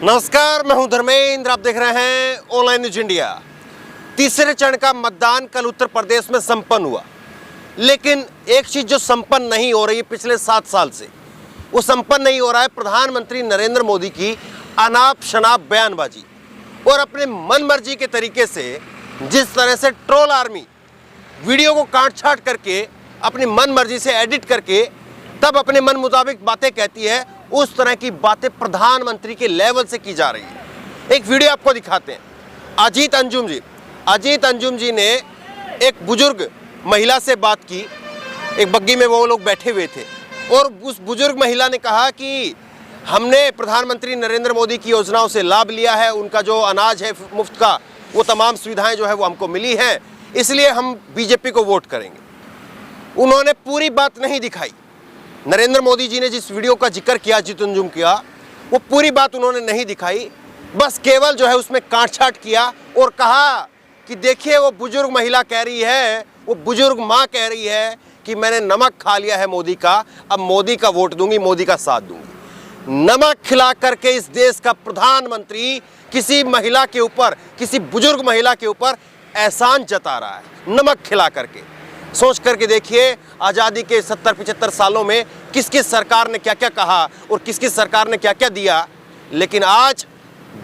नमस्कार, मैं हूं धर्मेंद्र। आप देख रहे हैं ऑनलाइन न्यूज इंडिया। तीसरे चरण का मतदान कल उत्तर प्रदेश में संपन्न हुआ, लेकिन एक चीज जो संपन्न नहीं हो रही है पिछले 7 साल से, वो संपन्न नहीं हो रहा है प्रधानमंत्री नरेंद्र मोदी की अनाप शनाप बयानबाजी और अपने मन मर्जी के तरीके से जिस तरह से ट्रोल आर्मी वीडियो को काट छाट करके अपनी मन मर्जी से एडिट करके तब अपने मन मुताबिक बातें कहती है, उस तरह की बातें प्रधानमंत्री के लेवल से की जा रही है। एक वीडियो आपको दिखाते हैं। अजीत अंजुम जी ने एक बुजुर्ग महिला से बात की, एक बग्गी में वो लोग बैठे हुए थे और उस बुजुर्ग महिला ने कहा कि हमने प्रधानमंत्री नरेंद्र मोदी की योजनाओं से लाभ लिया है, उनका जो अनाज है मुफ्त का, वो तमाम सुविधाएं जो है वो हमको मिली हैं, इसलिए हम बीजेपी को वोट करेंगे। उन्होंने पूरी बात नहीं दिखाई। नरेंद्र मोदी जी ने जिस वीडियो का जिक्र किया अजीत अंजुम का, वो पूरी बात उन्होंने नहीं दिखाई, बस केवल जो है उसमें काट छाट किया और कहा कि देखिए वो बुजुर्ग महिला कह रही है, वो बुजुर्ग माँ कह रही है कि मैंने नमक खा लिया है मोदी का, अब मोदी का वोट दूंगी, मोदी का साथ दूंगी। नमक खिला करके इस देश का प्रधानमंत्री किसी महिला के ऊपर, किसी बुजुर्ग महिला के ऊपर एहसान जता रहा है नमक खिला करके। सोच करके देखिए, आज़ादी के 70-75 सालों में किस किस सरकार ने क्या क्या कहा और किस किस सरकार ने क्या क्या दिया, लेकिन आज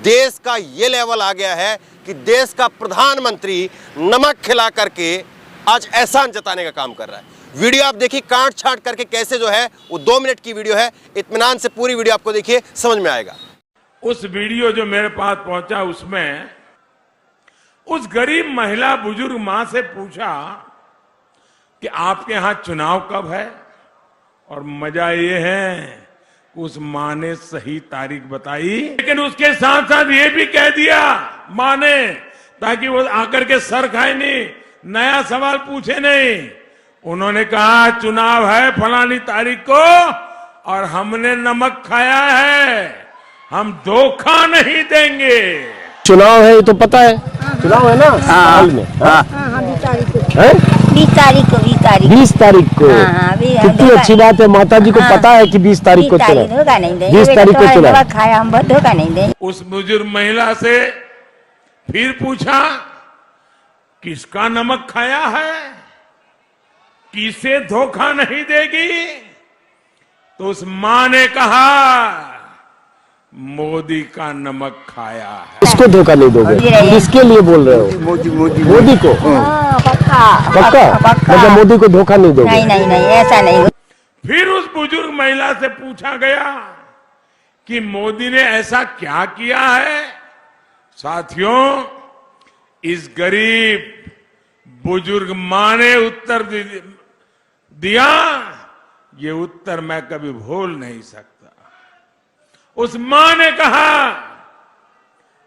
देश का ये लेवल आ गया है कि देश का प्रधानमंत्री नमक खिला करके आज एहसान जताने का काम कर रहा है। वीडियो आप देखिए काट छाट करके कैसे जो है, वो 2 मिनट की वीडियो है, इत्मीनान से पूरी वीडियो आपको देखिए, समझ में आएगा। उस वीडियो जो मेरे पास पहुंचा उसमें उस गरीब महिला बुजुर्ग मां से पूछा कि आपके यहां चुनाव कब है, और मजा ये है कि उस मां ने सही तारीख बताई, लेकिन उसके साथ साथ ये भी कह दिया मां ने, ताकि वो आकर के सर खाए नहीं, नया सवाल पूछे नहीं। उन्होंने कहा चुनाव है फलानी तारीख को और हमने नमक खाया है, हम धोखा नहीं देंगे। चुनाव है ये तो पता है, चुनाव है ना साल में। हाँ 20 तारीख को। कितनी अच्छी बात है, माता जी को पता है कि 20 तारीख को चुनाव, 20 तारीख को चुनाव खाया, हम धोखा नहीं देंगे। उस बुजुर्ग महिला से फिर पूछा किसका नमक खाया है, किसे धोखा नहीं देगी, तो उस मां ने कहा मोदी का नमक खाया है। इसको धोखा नहीं दोगे, किसके लिए बोल रहे हो? मोदी को। पक्का मतलब मोदी को धोखा नहीं दोगे? नहीं ऐसा नहीं। फिर उस बुजुर्ग महिला से पूछा गया कि मोदी ने ऐसा क्या किया है। साथियों, इस गरीब बुजुर्ग मां ने उत्तर दिया, ये उत्तर मैं कभी भूल नहीं सकता। उस मां ने कहा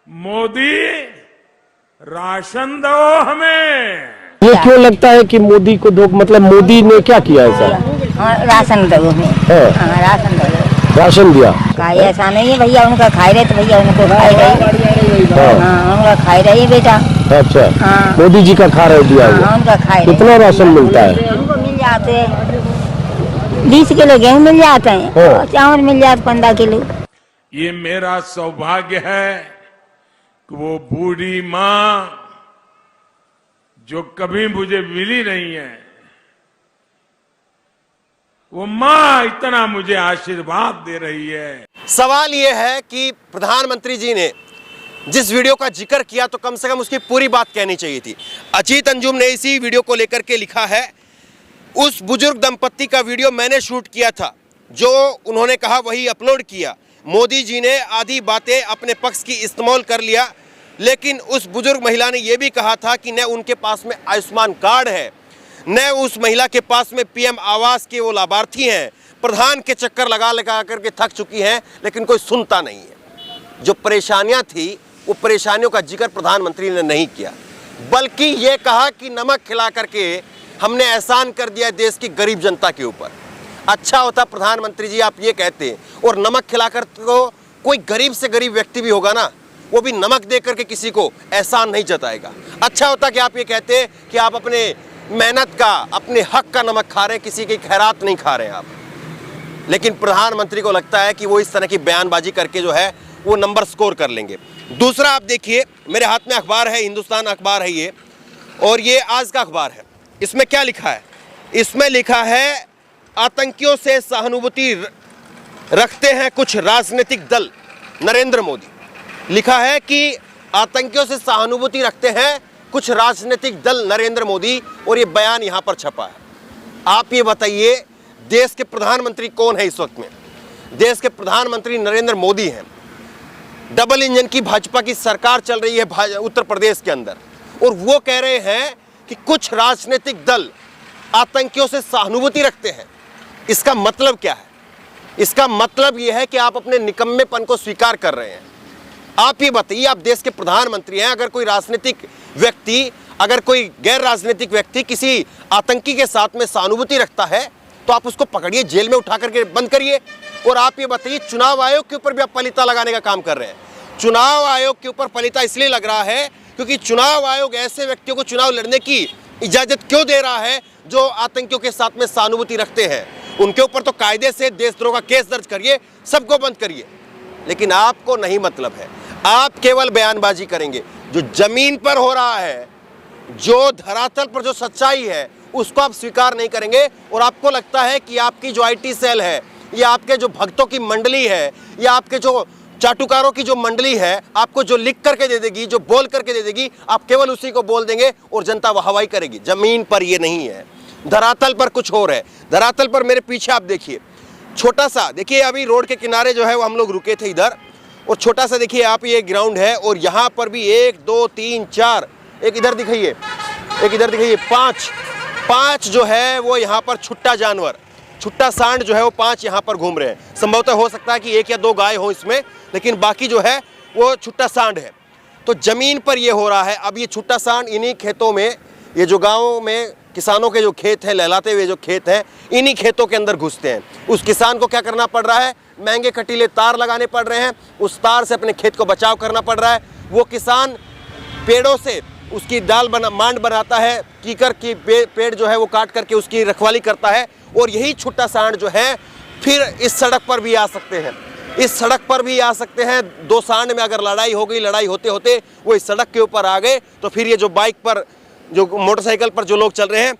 मोदी राशन दो हमें। ये क्यों लगता है कि मोदी को मतलब मोदी ने क्या किया ऐसा? राशन दो हमें। राशन दो, राशन दिया। ऐसा नहीं है भैया, उनका खाई रहे तो भैया उनको खाई रही। उनका खाई रही बेटा। अच्छा, मोदी जी का खा रहे दिया हुआ। उनका खाई। कितना राशन मिलता है? उनको मिल जाते हैं 20 किलो गेहूँ मिल जाते हैं, चावल मिल जाते 15 किलो। ये मेरा सौभाग्य है कि वो बूढ़ी मां जो कभी मुझे मिली नहीं है, वो मां इतना मुझे आशीर्वाद दे रही है। सवाल यह है कि प्रधानमंत्री जी ने जिस वीडियो का जिक्र किया तो कम से कम उसकी पूरी बात कहनी चाहिए थी। अजीत अंजुम ने इसी वीडियो को लेकर के लिखा है, उस बुजुर्ग दंपत्ति का वीडियो मैंने शूट किया था, जो उन्होंने कहा वही अपलोड किया। मोदी जी ने आधी बातें अपने पक्ष की इस्तेमाल कर लिया, लेकिन उस बुजुर्ग महिला ने यह भी कहा था कि न उनके पास में आयुष्मान कार्ड है, न उस महिला के पास में पीएम आवास के वो लाभार्थी हैं, प्रधान के चक्कर लगा लगा करके थक चुकी हैं, लेकिन कोई सुनता नहीं है। जो परेशानियां थी वो परेशानियों का जिक्र प्रधानमंत्री ने नहीं किया, बल्कि ये कहा कि नमक खिला करके हमने एहसान कर दिया देश की गरीब जनता के ऊपर। अच्छा होता प्रधानमंत्री जी आप ये कहते, और नमक खिलाकर तो कोई गरीब से गरीब व्यक्ति भी होगा ना, वो भी नमक दे करके किसी को एहसान नहीं जताएगा। अच्छा होता कि आप ये कहते कि आप अपने मेहनत का, अपने हक का नमक खा रहे हैं, किसी की खैरात नहीं खा रहे हैं आप। लेकिन प्रधानमंत्री को लगता है कि वो इस तरह की बयानबाजी करके जो है वो नंबर स्कोर कर लेंगे। दूसरा आप देखिए, मेरे हाथ में अखबार है, हिंदुस्तान अखबार है ये, और ये आज का अखबार है। इसमें क्या लिखा है? इसमें लिखा है आतंकियों से सहानुभूति रखते हैं कुछ राजनीतिक दल, नरेंद्र मोदी। लिखा है कि आतंकियों से सहानुभूति रखते हैं कुछ राजनीतिक दल, नरेंद्र मोदी, और ये बयान यहां पर छपा है। आप ये बताइए, देश के प्रधानमंत्री कौन है इस वक्त में? देश के प्रधानमंत्री नरेंद्र मोदी हैं। डबल इंजन की भाजपा की सरकार चल रही है उत्तर प्रदेश के अंदर, और वो कह रहे हैं कि कुछ राजनीतिक दल आतंकियों से सहानुभूति रखते हैं। इसका मतलब क्या है? इसका मतलब यह है कि आप अपने निकम्मेपन को स्वीकार कर रहे हैं। आप ये बताइए, आप देश के प्रधानमंत्री हैं, अगर कोई राजनीतिक व्यक्ति, अगर कोई गैर राजनीतिक व्यक्ति किसी आतंकी के साथ में सहानुभूति रखता है तो आप उसको पकड़िए, जेल में उठा करके बंद करिए। और आप ये बताइए, चुनाव आयोग के ऊपर भी आप पलीता लगाने का काम कर रहे हैं। चुनाव आयोग के ऊपर पलीता इसलिए लग रहा है क्योंकि चुनाव आयोग ऐसे व्यक्तियों को चुनाव लड़ने की इजाजत क्यों दे रहा है जो आतंकियों के साथ में सहानुभूति रखते हैं। उनके ऊपर तो कायदे से देशद्रोह का केस दर्ज करिए, सबको बंद करिए, लेकिन आपको नहीं मतलब है। आप केवल बयानबाजी करेंगे। जो जमीन पर हो रहा है, जो धरातल पर जो सच्चाई है, उसको आप स्वीकार नहीं करेंगे। और आपको लगता है कि आपकी जो आईटी सेल है, या आपके जो भक्तों की मंडली है, या आपके जो चाटुकारों की जो मंडली है, आपको जो लिख करके दे देगी, जो बोल करके दे देगी, आप केवल उसी को बोल देंगे और जनता वाहवाही करेगी। जमीन पर ये नहीं है, धरातल पर कुछ और है। धरातल पर मेरे पीछे आप देखिए, छोटा सा देखिए, अभी रोड के किनारे जो है वो हम लोग रुके थे इधर, और छोटा सा देखिए आप, ये ग्राउंड है, और यहाँ पर भी 1 2 3 4, एक इधर दिखाइए, एक इधर दिखाइए, 5 जो है वो यहाँ पर छुट्टा जानवर, छुट्टा सांड जो है वो 5 यहाँ पर घूम रहे हैं। संभवतः हो सकता है कि 1 या 2 गाय हो इसमें, लेकिन बाकी जो है वो छुट्टा सांड है। तो जमीन पर ये हो रहा है। अब ये छुट्टा सांड इन्हीं खेतों में, ये जो गाँव में किसानों के जो खेत हैं, लहलाते हुए जो खेत हैं, इन्हीं खेतों के अंदर घुसते हैं। उस किसान को क्या करना पड़ रहा है? महंगे कटीले तार लगाने पड़ रहे हैं, उस तार से अपने खेत को बचाव करना पड़ रहा है। वो किसान पेड़ों से उसकी मांड बनाता है, कीकर की पेड़ जो है वो काट करके उसकी रखवाली करता है, और यही छुट्टा सांड जो है फिर इस सड़क पर भी आ सकते हैं। इस सड़क पर भी आ सकते हैं। 2 सांड में अगर लड़ाई हो गई, लड़ाई होते होते वो इस सड़क के ऊपर आ गए, तो फिर ये जो बाइक पर, जो मोटरसाइकिल पर जो लोग चल रहे हैं,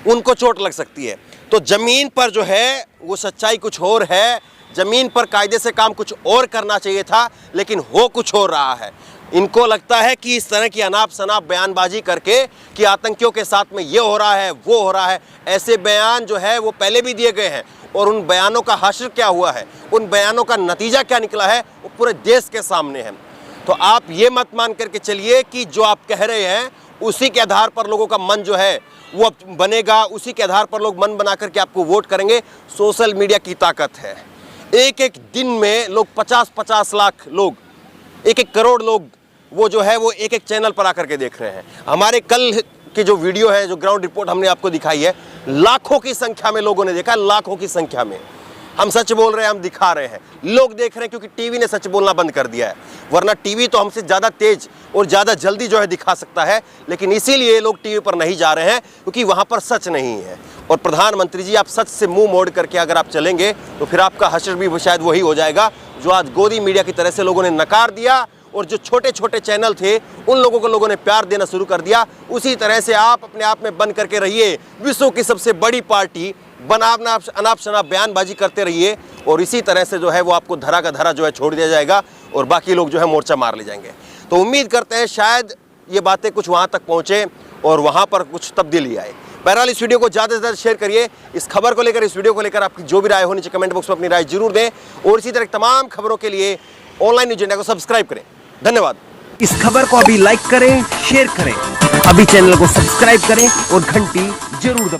उनको चोट लग सकती है। तो जमीन पर जो है वो सच्चाई कुछ और है। जमीन पर कायदे से काम कुछ और करना चाहिए था, लेकिन हो कुछ और रहा है। इनको लगता है कि इस तरह की अनाप शनाप बयानबाजी करके कि आतंकियों के साथ में ये हो रहा है, वो हो रहा है, ऐसे बयान जो है वो पहले भी दिए गए हैं, और उन बयानों का हासिल क्या हुआ है, उन बयानों का नतीजा क्या निकला है, वो पूरे देश के सामने है। तो आप ये मत मान करके चलिए कि जो आप कह रहे हैं उसी के आधार पर लोगों का मन जो है वो बनेगा, उसी के आधार पर लोग मन बना करके आपको वोट करेंगे। सोशल मीडिया की ताकत है। एक दिन में लोग 50-50 लाख लोग, 1 करोड़ लोग वो जो है वो एक चैनल पर आकर के देख रहे हैं। हमारे कल की जो वीडियो है, जो ग्राउंड रिपोर्ट हमने आपको दिखाई है, लाखों की संख्या में लोगों ने देखा, लाखों की संख्या में। हम सच बोल रहे हैं, हम दिखा रहे हैं, लोग देख रहे हैं, क्योंकि टीवी ने सच बोलना बंद कर दिया है। वरना टीवी तो हमसे ज़्यादा तेज और ज़्यादा जल्दी जो है दिखा सकता है, लेकिन इसीलिए लोग टीवी पर नहीं जा रहे हैं क्योंकि वहाँ पर सच नहीं है। और प्रधानमंत्री जी, आप सच से मुंह मोड़ करके अगर आप चलेंगे तो फिर आपका हश्र भी शायद वही हो जाएगा जो आज गोदी मीडिया की तरह से लोगों ने नकार दिया, और जो छोटे छोटे चैनल थे उन लोगों को लोगों ने प्यार देना शुरू कर दिया। उसी तरह से आप अपने आप में बन करके रहिए विश्व की सबसे बड़ी पार्टी, बनाना अनाप शनाप बयानबाजी करते रहिए, और इसी तरह से जो है वो आपको धरा का धरा जो है छोड़ दिया जाएगा, और बाकी लोग जो है मोर्चा मार ले जाएंगे। तो उम्मीद करते हैं शायद ये बातें कुछ वहाँ तक पहुँचे और वहाँ पर कुछ तब्दीली आए। बहरहाल इस वीडियो को ज़्यादा से ज़्यादा शेयर करिए। इस खबर को लेकर, इस वीडियो को लेकर आपकी जो भी राय हो नीचे कमेंट बॉक्स में अपनी राय जरूर दें, और इसी तरह तमाम खबरों के लिए ऑनलाइन न्यूज़ इंडिया को सब्सक्राइब करें। धन्यवाद। इस खबर को अभी लाइक करें, शेयर करें, अभी चैनल को सब्सक्राइब करें और घंटी जरूर दबाएं।